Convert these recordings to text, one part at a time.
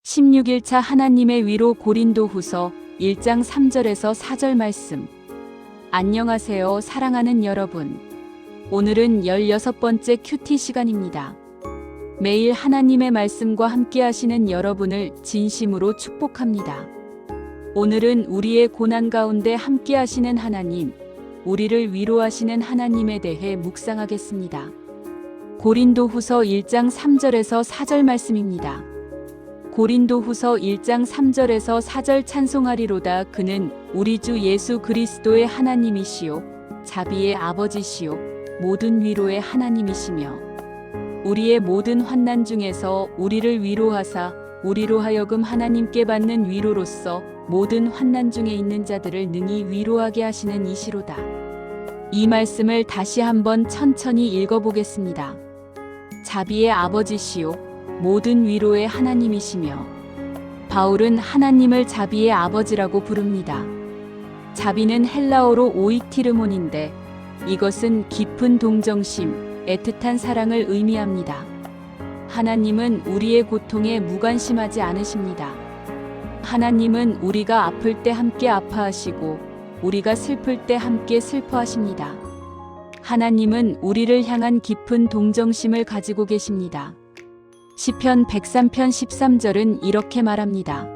16일차 하나님의 위로 고린도후서 1장 3절에서 4절 말씀. 안녕하세요, 사랑하는 여러분. 오늘은 16번째 큐티 시간입니다. 매일 하나님의 말씀과 함께 하시는 여러분을 진심으로 축복합니다. 오늘은 우리의 고난 가운데 함께 하시는 하나님, 우리를 위로하시는 하나님에 대해 묵상하겠습니다. 고린도후서 1장 3절에서 4절 말씀입니다. 고린도후서 1장 3절에서 4절 찬송하리로다. 그는 우리 주 예수 그리스도의 하나님이시요 자비의 아버지시요 모든 위로의 하나님이시며 우리의 모든 환난 중에서 우리를 위로하사 우리로 하여금 하나님께 받는 위로로서 모든 환난 중에 있는 자들을 능히 위로하게 하시는 이시로다. 이 말씀을 다시 한번 천천히 읽어보겠습니다. 자비의 아버지시요 모든 위로의 하나님이시며 바울은 하나님을 자비의 아버지라고 부릅니다. 자비는 헬라어로 오이티르몬인데 이것은 깊은 동정심, 애틋한 사랑을 의미합니다. 하나님은 우리의 고통에 무관심하지 않으십니다. 하나님은 우리가 아플 때 함께 아파하시고 우리가 슬플 때 함께 슬퍼하십니다. 하나님은 우리를 향한 깊은 동정심을 가지고 계십니다. 시편 103편 13절은 이렇게 말합니다.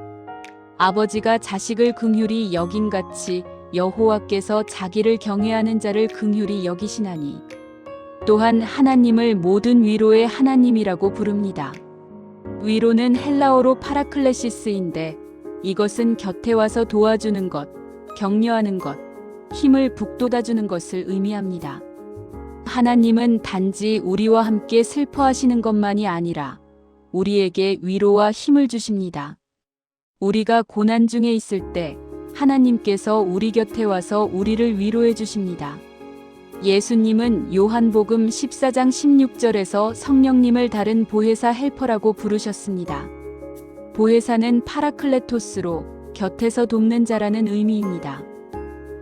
아버지가 자식을 긍휼히 여긴같이 여호와께서 자기를 경외하는 자를 긍휼히 여기시나니. 또한 하나님을 모든 위로의 하나님이라고 부릅니다. 위로는 헬라어로 파라클레시스인데 이것은 곁에 와서 도와주는 것, 격려하는 것, 힘을 북돋아주는 것을 의미합니다. 하나님은 단지 우리와 함께 슬퍼하시는 것만이 아니라 우리에게 위로와 힘을 주십니다. 우리가 고난 중에 있을 때 하나님께서 우리 곁에 와서 우리를 위로해 주십니다. 예수님은 요한복음 14장 16절에서 성령님을 다른 보혜사 헬퍼라고 부르셨습니다. 보혜사는 파라클레토스로 곁에서 돕는 자라는 의미입니다.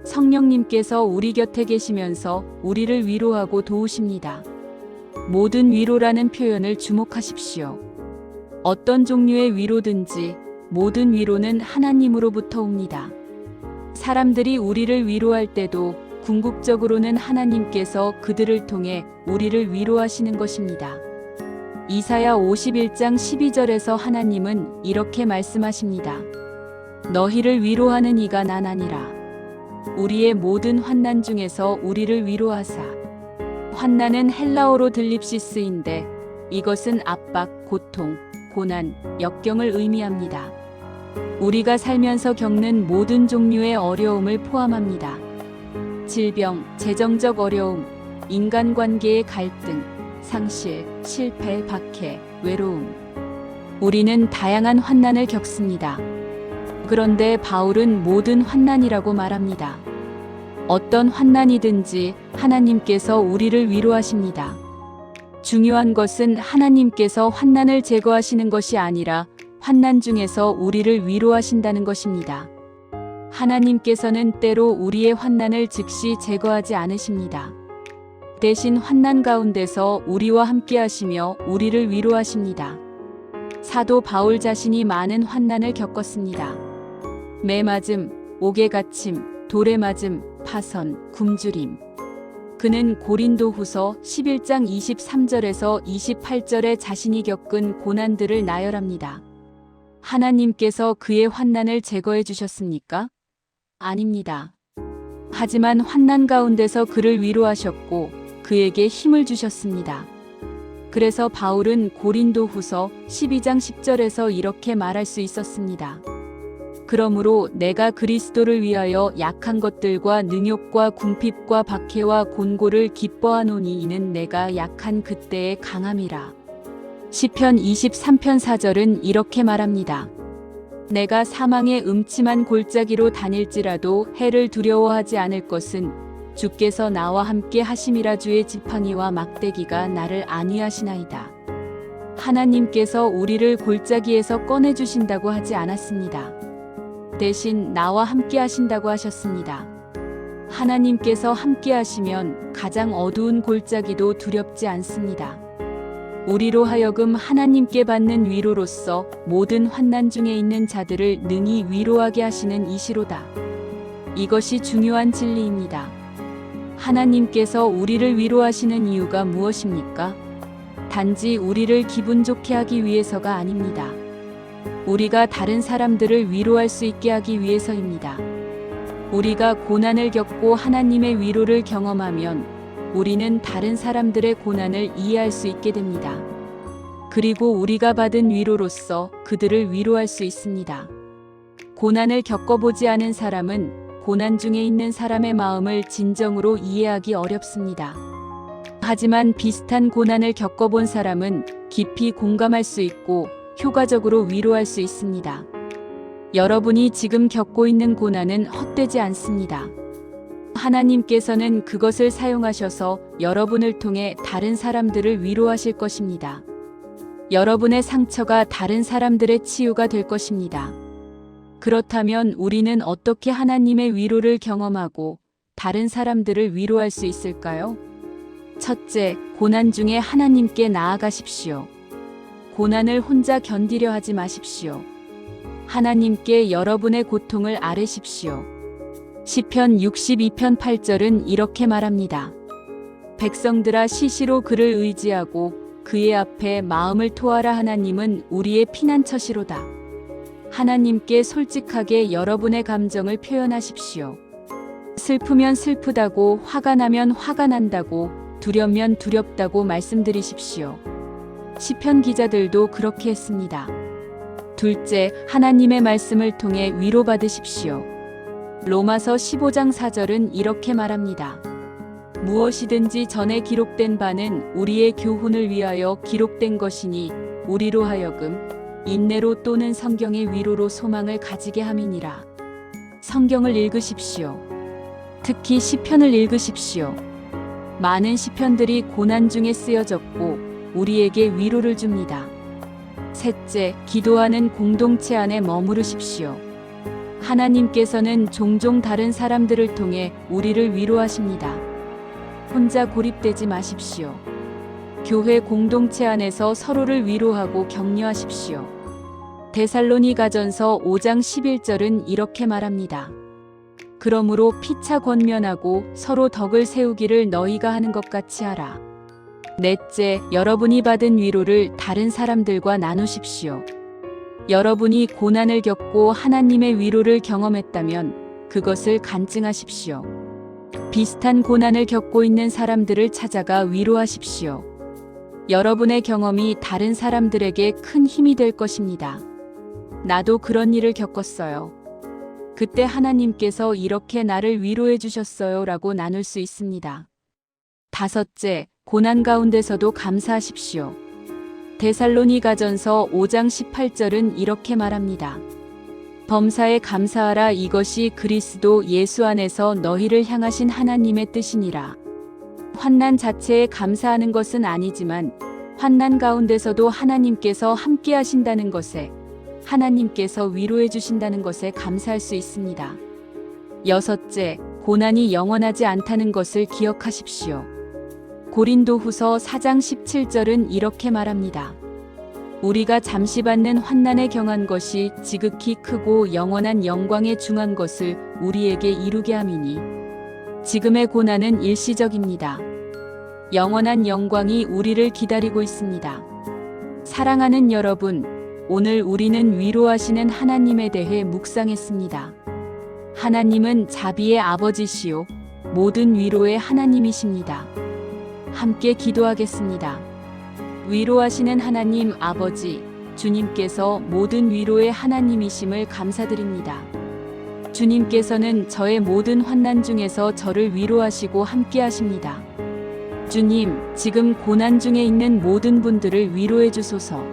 성령님께서 우리 곁에 계시면서 우리를 위로하고 도우십니다. 모든 위로라는 표현을 주목하십시오. 어떤 종류의 위로든지 모든 위로는 하나님으로부터 옵니다. 사람들이 우리를 위로할 때도 궁극적으로는 하나님께서 그들을 통해 우리를 위로하시는 것입니다. 이사야 51장 12절에서 하나님은 이렇게 말씀하십니다. 너희를 위로하는 이가 난 아니라 우리의 모든 환난 중에서 우리를 위로하사. 환난은 헬라어로 들립시스인데 이것은 압박, 고통, 고난, 역경을 의미합니다. 우리가 살면서 겪는 모든 종류의 어려움을 포함합니다. 질병, 재정적 어려움, 인간관계의 갈등, 상실, 실패, 박해, 외로움. 우리는 다양한 환난을 겪습니다. 그런데 바울은 모든 환난이라고 말합니다. 어떤 환난이든지 하나님께서 우리를 위로하십니다. 중요한 것은 하나님께서 환난을 제거하시는 것이 아니라 환난 중에서 우리를 위로하신다는 것입니다. 하나님께서는 때로 우리의 환난을 즉시 제거하지 않으십니다. 대신 환난 가운데서 우리와 함께 하시며 우리를 위로하십니다. 사도 바울 자신이 많은 환난을 겪었습니다. 매맞음, 옥에 갇힘, 돌에 맞음, 파선, 굶주림. 그는 고린도후서 11장 23절에서 28절에 자신이 겪은 고난들을 나열합니다. 하나님께서 그의 환난을 제거해 주셨습니까? 아닙니다. 하지만 환난 가운데서 그를 위로하셨고 그에게 힘을 주셨습니다. 그래서 바울은 고린도후서 12장 10절에서 이렇게 말할 수 있었습니다. 그러므로 내가 그리스도를 위하여 약한 것들과 능욕과 궁핍과 박해와 곤고를 기뻐하노니 이는 내가 약한 그때의 강함이라. 시편 23편 4절은 이렇게 말합니다. 내가 사망의 음침한 골짜기로 다닐지라도 해를 두려워하지 않을 것은 주께서 나와 함께 하심이라. 주의 지팡이와 막대기가 나를 안위하시나이다. 하나님께서 우리를 골짜기에서 꺼내주신다고 하지 않았습니다. 대신 나와 함께 하신다고 하셨습니다. 하나님께서 함께 하시면 가장 어두운 골짜기도 두렵지 않습니다. 우리로 하여금 하나님께 받는 위로로서 모든 환난 중에 있는 자들을 능히 위로하게 하시는 이시로다. 이것이 중요한 진리입니다. 하나님께서 우리를 위로하시는 이유가 무엇입니까? 단지 우리를 기분 좋게 하기 위해서가 아닙니다. 우리가 다른 사람들을 위로할 수 있게 하기 위해서입니다. 우리가 고난을 겪고 하나님의 위로를 경험하면 우리는 다른 사람들의 고난을 이해할 수 있게 됩니다. 그리고 우리가 받은 위로로서 그들을 위로할 수 있습니다. 고난을 겪어보지 않은 사람은 고난 중에 있는 사람의 마음을 진정으로 이해하기 어렵습니다. 하지만 비슷한 고난을 겪어본 사람은 깊이 공감할 수 있고 효과적으로 위로할 수 있습니다. 여러분이 지금 겪고 있는 고난은 헛되지 않습니다. 하나님께서는 그것을 사용하셔서 여러분을 통해 다른 사람들을 위로하실 것입니다. 여러분의 상처가 다른 사람들의 치유가 될 것입니다. 그렇다면 우리는 어떻게 하나님의 위로를 경험하고 다른 사람들을 위로할 수 있을까요? 첫째, 고난 중에 하나님께 나아가십시오. 고난을 혼자 견디려 하지 마십시오. 하나님께 여러분의 고통을 아뢰십시오. 시편 62편 8절은 이렇게 말합니다. 백성들아 시시로 그를 의지하고 그의 앞에 마음을 토하라. 하나님은 우리의 피난처시로다. 하나님께 솔직하게 여러분의 감정을 표현하십시오. 슬프면 슬프다고, 화가 나면 화가 난다고, 두렵면 두렵다고 말씀드리십시오. 시편 기자들도 그렇게 했습니다. 둘째, 하나님의 말씀을 통해 위로받으십시오. 로마서 15장 4절은 이렇게 말합니다. 무엇이든지 전에 기록된 바는 우리의 교훈을 위하여 기록된 것이니 우리로 하여금 인내로 또는 성경의 위로로 소망을 가지게 함이니라. 성경을 읽으십시오. 특히 시편을 읽으십시오. 많은 시편들이 고난 중에 쓰여졌고 우리에게 위로를 줍니다. 셋째, 기도하는 공동체 안에 머무르십시오. 하나님께서는 종종 다른 사람들을 통해 우리를 위로하십니다. 혼자 고립되지 마십시오. 교회 공동체 안에서 서로를 위로하고 격려하십시오. 데살로니가전서 5장 11절은 이렇게 말합니다. 그러므로 피차 권면하고 서로 덕을 세우기를 너희가 하는 것 같이 하라. 넷째, 여러분이 받은 위로를 다른 사람들과 나누십시오. 여러분이 고난을 겪고 하나님의 위로를 경험했다면 그것을 간증하십시오. 비슷한 고난을 겪고 있는 사람들을 찾아가 위로하십시오. 여러분의 경험이 다른 사람들에게 큰 힘이 될 것입니다. 나도 그런 일을 겪었어요. 그때 하나님께서 이렇게 나를 위로해 주셨어요 라고 나눌 수 있습니다. 다섯째, 고난 가운데서도 감사하십시오. 데살로니가전서 5장 18절은 이렇게 말합니다. 범사에 감사하라. 이것이 그리스도 예수 안에서 너희를 향하신 하나님의 뜻이니라. 환난 자체에 감사하는 것은 아니지만 환난 가운데서도 하나님께서 함께 하신다는 것에, 하나님께서 위로해 주신다는 것에 감사할 수 있습니다. 여섯째, 고난이 영원하지 않다는 것을 기억하십시오. 고린도후서 4장 17절은 이렇게 말합니다. 우리가 잠시 받는 환난에 경한 것이 지극히 크고 영원한 영광에 중한 것을 우리에게 이루게 함이니 지금의 고난은 일시적입니다. 영원한 영광이 우리를 기다리고 있습니다. 사랑하는 여러분, 오늘 우리는 위로하시는 하나님에 대해 묵상했습니다. 하나님은 자비의 아버지시요 모든 위로의 하나님이십니다. 함께 기도하겠습니다. 위로하시는 하나님 아버지, 주님께서 모든 위로의 하나님이심을 감사드립니다. 주님께서는 저의 모든 환난 중에서 저를 위로하시고 함께 하십니다. 주님, 지금 고난 중에 있는 모든 분들을 위로해 주소서.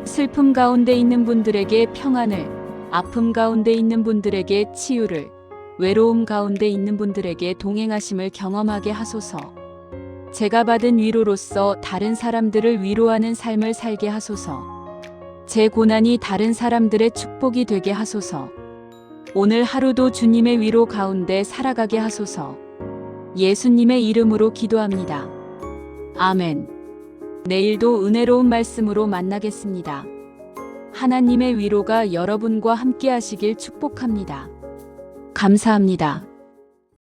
슬픔 가운데 있는 분들에게 평안을, 아픔 가운데 있는 분들에게 치유를, 외로움 가운데 있는 분들에게 동행하심을 경험하게 하소서. 제가 받은 위로로서 다른 사람들을 위로하는 삶을 살게 하소서. 제 고난이 다른 사람들의 축복이 되게 하소서. 오늘 하루도 주님의 위로 가운데 살아가게 하소서. 예수님의 이름으로 기도합니다. 아멘. 내일도 은혜로운 말씀으로 만나겠습니다. 하나님의 위로가 여러분과 함께 하시길 축복합니다. 감사합니다.